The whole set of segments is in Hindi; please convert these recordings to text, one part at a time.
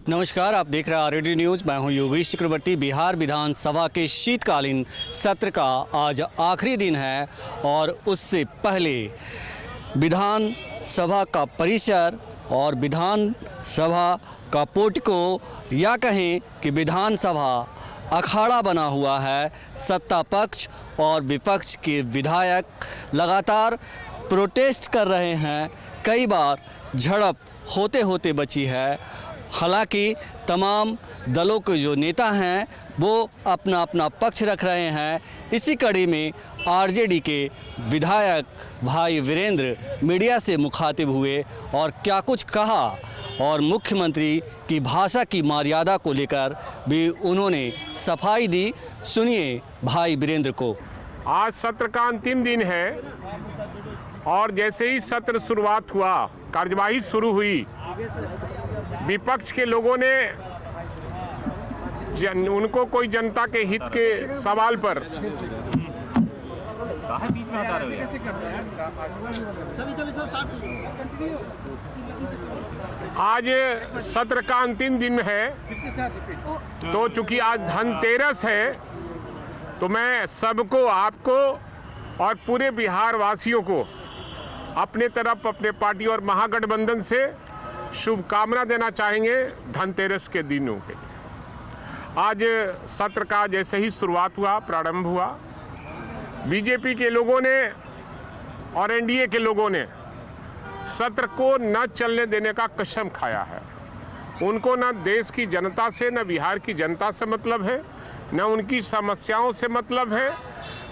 नमस्कार, आप देख रहे हैं आरडी न्यूज़। मैं हूं योगेश चक्रवर्ती। बिहार विधानसभा के शीतकालीन सत्र का आज आखिरी दिन है और उससे पहले विधानसभा का परिसर और विधानसभा का पोर्टिको या कहें कि विधानसभा अखाड़ा बना हुआ है। सत्ता पक्ष और विपक्ष के विधायक लगातार प्रोटेस्ट कर रहे हैं। कई बार झड़प होते होते बची है। हालांकि तमाम दलों के जो नेता हैं वो अपना अपना पक्ष रख रहे हैं। इसी कड़ी में आरजेडी के विधायक भाई वीरेंद्र मीडिया से मुखातिब हुए और क्या कुछ कहा और मुख्यमंत्री की भाषा की मर्यादा को लेकर भी उन्होंने सफाई दी। सुनिए भाई वीरेंद्र को। आज सत्र का अंतिम दिन है और जैसे ही सत्र शुरुआत हुआ, कार्यवाही शुरू हुई, विपक्ष के लोगों ने उनको कोई जनता के हित के सवाल पर आज सत्र का अंतिम दिन है, तो चूंकि आज धनतेरस है तो मैं सबको, आपको और पूरे बिहार वासियों को अपने तरफ, अपने पार्टी और महागठबंधन से शुभकामना देना चाहेंगे धनतेरस के दिनों के। आज सत्र का जैसे ही शुरुआत हुआ, प्रारंभ हुआ, बीजेपी के लोगों ने और एनडीए के लोगों ने सत्र को न चलने देने का कसम खाया है। उनको न देश की जनता से, न बिहार की जनता से मतलब है, न उनकी समस्याओं से मतलब है।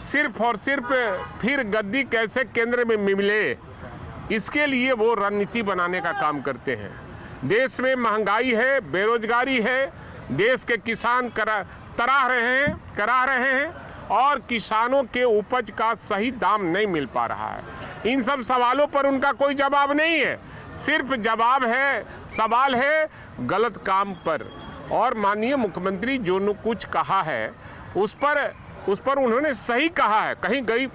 सिर्फ और सिर्फ फिर गद्दी कैसे केंद्र में मिले, इसके लिए वो रणनीति बनाने का काम करते हैं। देश में महंगाई है, बेरोजगारी है, देश के किसान करा रहे हैं और किसानों के उपज का सही दाम नहीं मिल पा रहा है। इन सब सवालों पर उनका कोई जवाब नहीं है। सिर्फ सवाल है गलत काम पर। और माननीय मुख्यमंत्री जो कुछ कहा है उस पर उन्होंने सही कहा है,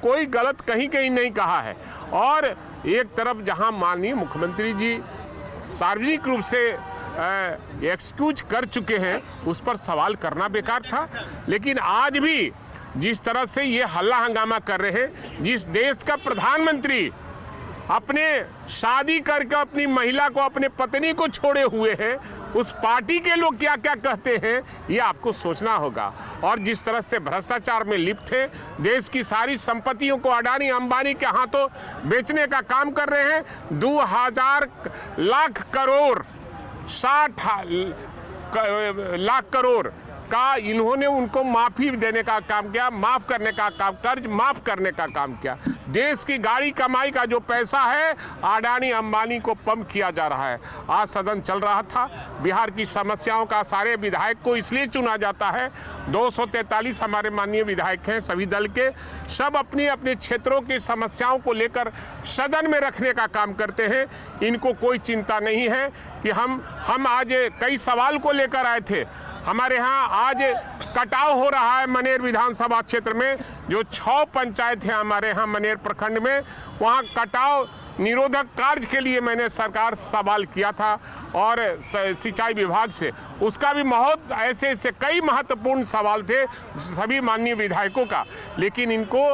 कोई गलत कहीं नहीं कहा है। और एक तरफ जहां माननीय मुख्यमंत्री जी सार्वजनिक रूप से एक्सक्यूज कर चुके हैं, उस पर सवाल करना बेकार था। लेकिन आज भी जिस तरह से ये हल्ला हंगामा कर रहे हैं, जिस देश का प्रधानमंत्री अपने शादी करके अपनी महिला को, अपने पत्नी को छोड़े हुए हैं, उस पार्टी के लोग क्या क्या कहते हैं ये आपको सोचना होगा। और जिस तरह से भ्रष्टाचार में लिप्त है, देश की सारी संपत्तियों को अडानी अंबानी के हाथों बेचने का काम कर रहे हैं। 2000 लाख करोड़ 60 लाख करोड़ का इन्होंने उनको माफी देने का काम किया, माफ करने का काम, कर्ज माफ करने का काम किया। देश की गाड़ी कमाई का जो पैसा है अडानी अंबानी को पंप किया जा रहा है। आज सदन चल रहा था, बिहार की समस्याओं का सारे विधायक को इसलिए चुना जाता है, 243 हमारे माननीय विधायक हैं सभी दल के, सब अपनी अपने क्षेत्रों की समस्याओं को लेकर सदन में रखने का काम करते हैं। इनको कोई चिंता नहीं है कि हम आज कई सवाल को लेकर आए थे। हमारे यहाँ आज कटाव हो रहा है मनेर विधानसभा क्षेत्र में, जो 6 पंचायत हैं हमारे यहाँ मनेर प्रखंड में, वहाँ कटाव निरोधक कार्य के लिए मैंने सरकार सवाल किया था और सिंचाई विभाग से, उसका भी बहुत ऐसे कई महत्वपूर्ण सवाल थे सभी माननीय विधायकों का। लेकिन इनको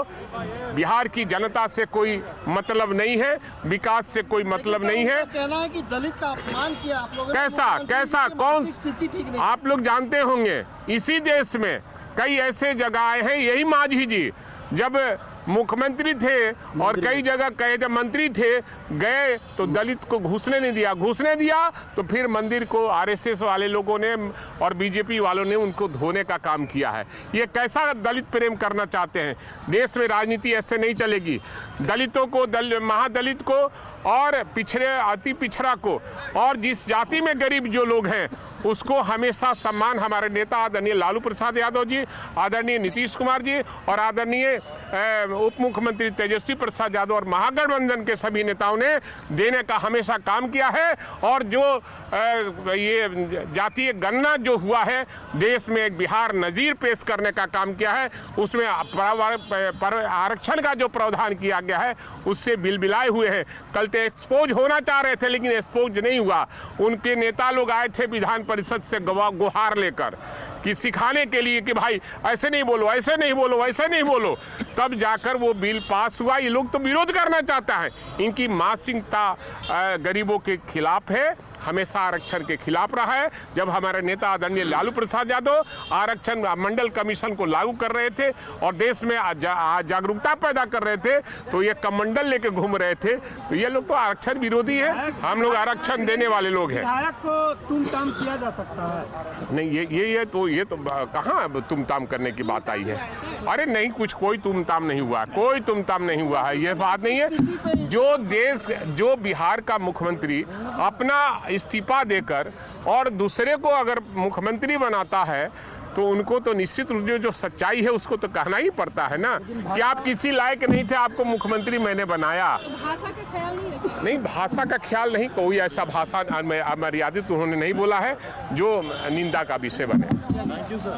बिहार की जनता से कोई मतलब नहीं है, विकास से कोई मतलब नहीं है। कहना है कि दलित का अपमान किया आप लोगों ने। कैसा कौन आप लोग जानते होंगे, इसी देश में कई ऐसे जगह हैं, यही मांझी जी जब मुख्यमंत्री थे और कई जगह कहे जब मंत्री थे, गए तो दलित को घुसने नहीं दिया, घुसने दिया तो फिर मंदिर को आरएसएस वाले लोगों ने और बीजेपी वालों ने उनको धोने का काम किया है। ये कैसा दलित प्रेम करना चाहते हैं? देश में राजनीति ऐसे नहीं चलेगी। दलितों को, महादलित को और अति पिछड़ा को और जिस जाति में गरीब जो लोग हैं उसको हमेशा सम्मान हमारे नेता आदरणीय लालू प्रसाद यादव जी, आदरणीय नीतीश कुमार जी और आदरणीय उप मुख्यमंत्री तेजस्वी प्रसाद यादव और महागठबंधन के सभी नेताओं ने देने का हमेशा काम किया है। और जो ये जातीय गणना जो हुआ है, देश में एक बिहार नज़ीर पेश करने का काम किया है, उसमें आरक्षण का जो प्रावधान किया गया है उससे बिलबिलाए हुए हैं। कल तो एक्सपोज होना चाह रहे थे लेकिन एक्सपोज नहीं हुआ। उनके नेता लोग आए थे विधान परिषद से गुहार लेकर कि सिखाने के लिए कि भाई ऐसे नहीं बोलो, ऐसे नहीं बोलो, ऐसे नहीं बोलो, तब जाकर वो बिल पास हुआ। ये लोग तो विरोध करना चाहता है। इनकी मानसिकता गरीबों के खिलाफ है, हमेशा आरक्षण के खिलाफ रहा है। जब हमारे नेता आदरणीय लालू प्रसाद यादव आरक्षण मंडल कमीशन को लागू कर रहे थे और देश में जागरूकता पैदा कर रहे थे तो ये कमंडल लेके घूम रहे थे। तो ये लोग तो आरक्षण विरोधी है, हम लोग आरक्षण देने वाले लोग हैं। विधायक को तुम-ताम किया जा सकता है? नहीं, ये तो कहाँ तुम-ताम करने की बात आई है। अरे नहीं, कोई तुम-ताम नहीं हुआ, कोई तुम-ताम नहीं हुआ है, ये बात नहीं है। जो बिहार का मुख्यमंत्री अपना इस्तीफा देकर और दूसरे को अगर मुख्यमंत्री बनाता है तो उनको तो निश्चित रूप से जो सच्चाई है उसको तो कहना ही पड़ता है ना कि आप किसी लायक नहीं थे, आपको मुख्यमंत्री मैंने बनाया। भाषा का ख्याल नहीं रखा? नहीं, भाषा का ख्याल नहीं, कोई ऐसा भाषा मर्यादित उन्होंने नहीं बोला है जो निंदा का विषय बने। Thank you sir.